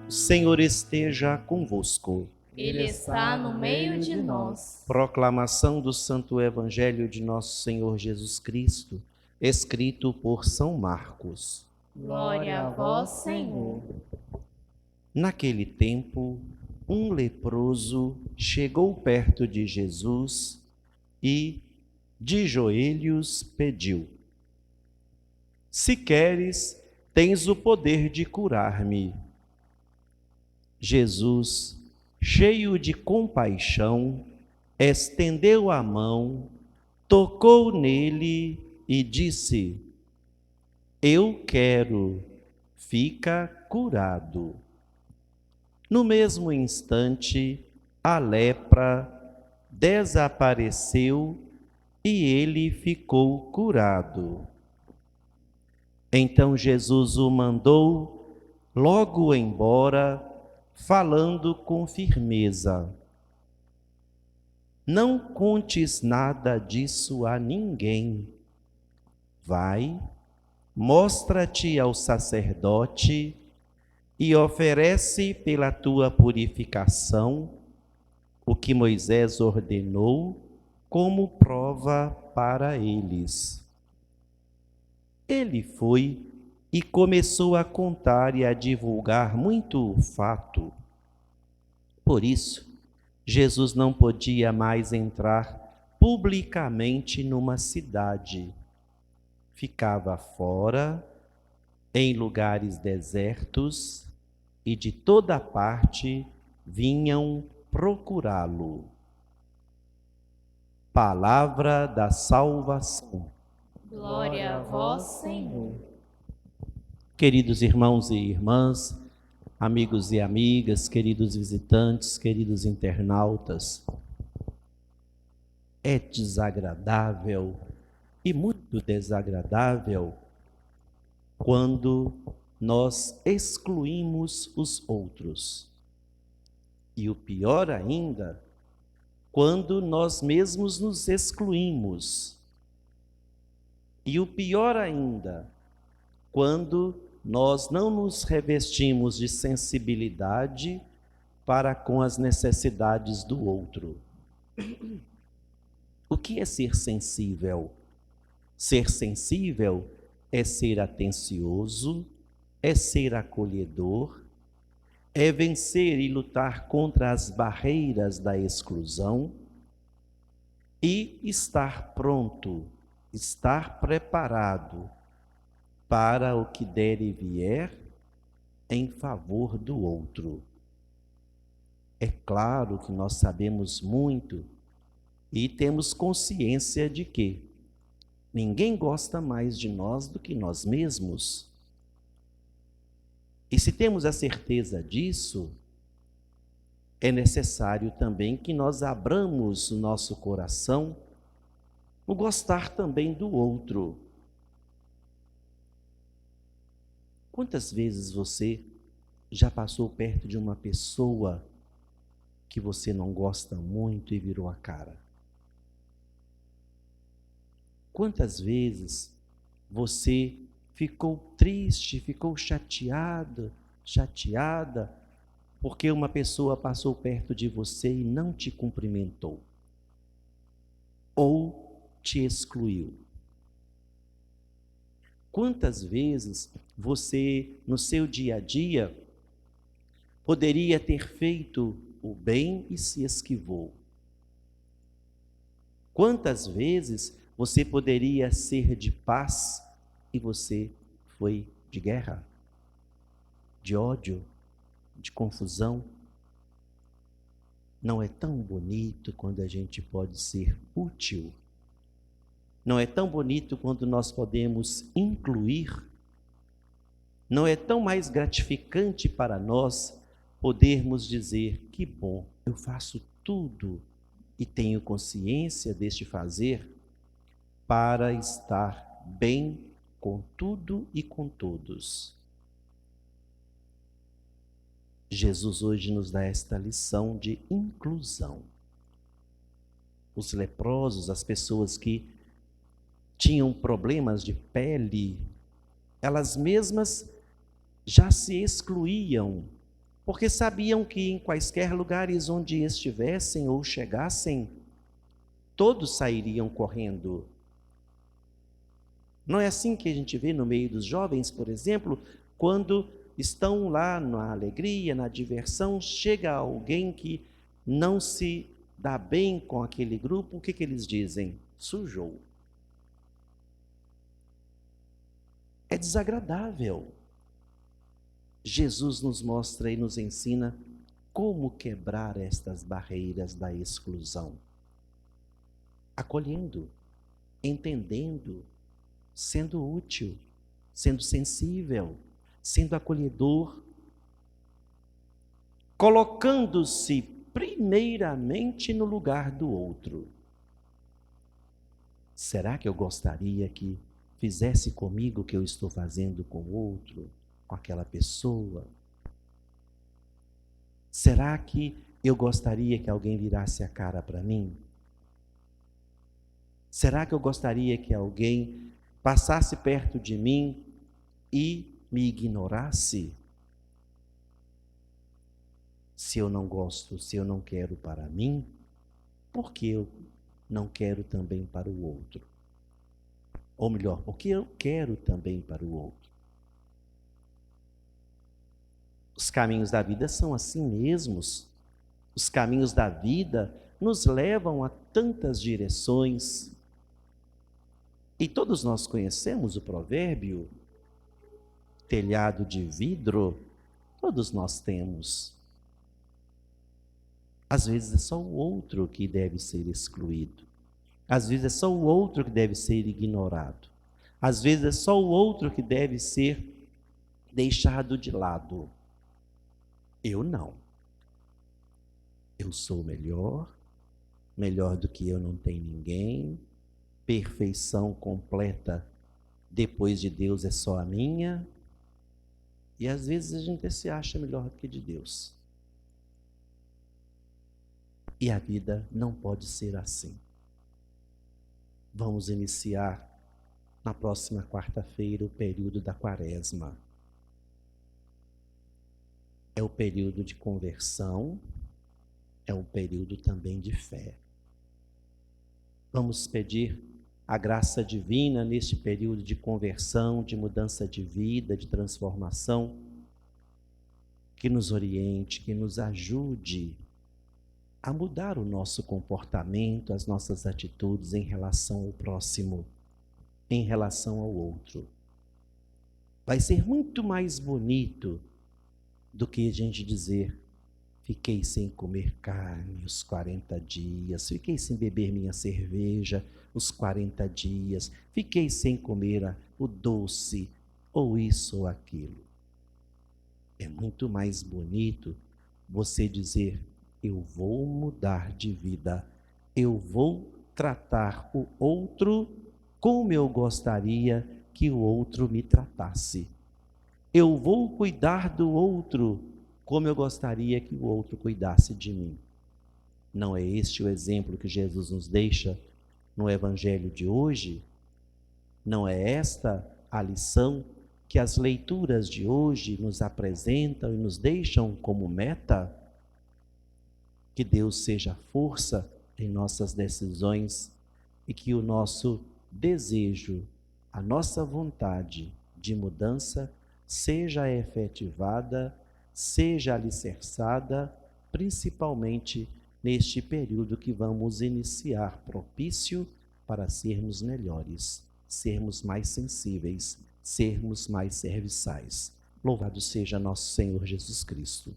O Senhor esteja convosco. Ele está no meio de nós. Proclamação do Santo Evangelho de Nosso Senhor Jesus Cristo, escrito por São Marcos. Glória a vós, Senhor. Naquele tempo, um leproso chegou perto de Jesus e, de joelhos, pediu: Se queres, tens o poder de curar-me. Jesus, cheio de compaixão, estendeu a mão, tocou nele e disse: Eu quero, fica curado. No mesmo instante, a lepra desapareceu e ele ficou curado. Então Jesus o mandou logo embora, falando com firmeza: Não contes nada disso a ninguém. Vai, mostra-te ao sacerdote e oferece pela tua purificação o que Moisés ordenou como prova para eles. Ele foi e começou a contar e a divulgar muito fato. Por isso, Jesus não podia mais entrar publicamente numa cidade. Ficava fora, em lugares desertos, e de toda parte vinham procurá-lo. Palavra da salvação. Glória a vós, Senhor. Queridos irmãos e irmãs, amigos e amigas, queridos visitantes, queridos internautas, é desagradável e muito desagradável quando nós excluímos os outros. E o pior ainda, quando nós mesmos nos excluímos. E o pior ainda, quando nós não nos revestimos de sensibilidade para com as necessidades do outro. O que é ser sensível? Ser sensível é ser atencioso, é ser acolhedor, é vencer e lutar contra as barreiras da exclusão e estar pronto, estar preparado para o que der e vier em favor do outro. É claro que nós sabemos muito e temos consciência de que ninguém gosta mais de nós do que nós mesmos. E se temos a certeza disso, é necessário também que nós abramos o nosso coração no gostar também do outro. Quantas vezes você já passou perto de uma pessoa que você não gosta muito e virou a cara? Quantas vezes você ficou triste, ficou chateada, porque uma pessoa passou perto de você e não te cumprimentou? Ou te excluiu? Quantas vezes você, no seu dia a dia, poderia ter feito o bem e se esquivou? Quantas vezes você poderia ser de paz e você foi de guerra, de ódio, de confusão? Não é tão bonito quando a gente pode ser útil? Não é tão bonito quando nós podemos incluir? Não é tão mais gratificante para nós podermos dizer: que bom, eu faço tudo e tenho consciência deste fazer para estar bem com tudo e com todos. Jesus hoje nos dá esta lição de inclusão. Os leprosos, as pessoas que tinham problemas de pele, elas mesmas já se excluíam porque sabiam que em quaisquer lugares onde estivessem ou chegassem, todos sairiam correndo. Não é assim que a gente vê no meio dos jovens, por exemplo, quando estão lá na alegria, na diversão, chega alguém que não se dá bem com aquele grupo, o que eles dizem? Sujou. É desagradável. Jesus nos mostra e nos ensina como quebrar estas barreiras da exclusão. Acolhendo, entendendo, sendo útil, sendo sensível, sendo acolhedor, colocando-se primeiramente no lugar do outro. Será que eu gostaria que fizesse comigo o que eu estou fazendo com o outro, com aquela pessoa? Será que eu gostaria que alguém virasse a cara para mim? Será que eu gostaria que alguém passasse perto de mim e me ignorasse? Se eu não gosto, se eu não quero para mim, por que eu não quero também para o outro? Ou melhor, porque eu quero também para o outro. Os caminhos da vida são assim mesmos. Os caminhos da vida nos levam a tantas direções. E todos nós conhecemos o provérbio, telhado de vidro, todos nós temos. Às vezes é só o outro que deve ser excluído. Às vezes é só o outro que deve ser ignorado. Às vezes é só o outro que deve ser deixado de lado. Eu não. Eu sou melhor do que eu não tem ninguém. Perfeição completa depois de Deus é só a minha. E às vezes a gente se acha melhor do que de Deus. E a vida não pode ser assim. Vamos iniciar na próxima quarta-feira o período da Quaresma. É o período de conversão, é um período também de fé. Vamos pedir a graça divina neste período de conversão, de mudança de vida, de transformação, que nos oriente, que nos ajude a mudar o nosso comportamento, as nossas atitudes em relação ao próximo, em relação ao outro. Vai ser muito mais bonito do que a gente dizer: fiquei sem comer carne os 40 dias, fiquei sem beber minha cerveja os 40 dias, fiquei sem comer o doce, ou isso ou aquilo. É muito mais bonito você dizer: eu vou mudar de vida, eu vou tratar o outro como eu gostaria que o outro me tratasse. Eu vou cuidar do outro como eu gostaria que o outro cuidasse de mim. Não é este o exemplo que Jesus nos deixa no Evangelho de hoje? Não é esta a lição que as leituras de hoje nos apresentam e nos deixam como meta? Que Deus seja força em nossas decisões e que o nosso desejo, a nossa vontade de mudança seja efetivada, seja alicerçada, principalmente neste período que vamos iniciar, propício para sermos melhores, sermos mais sensíveis, sermos mais serviçais. Louvado seja nosso Senhor Jesus Cristo.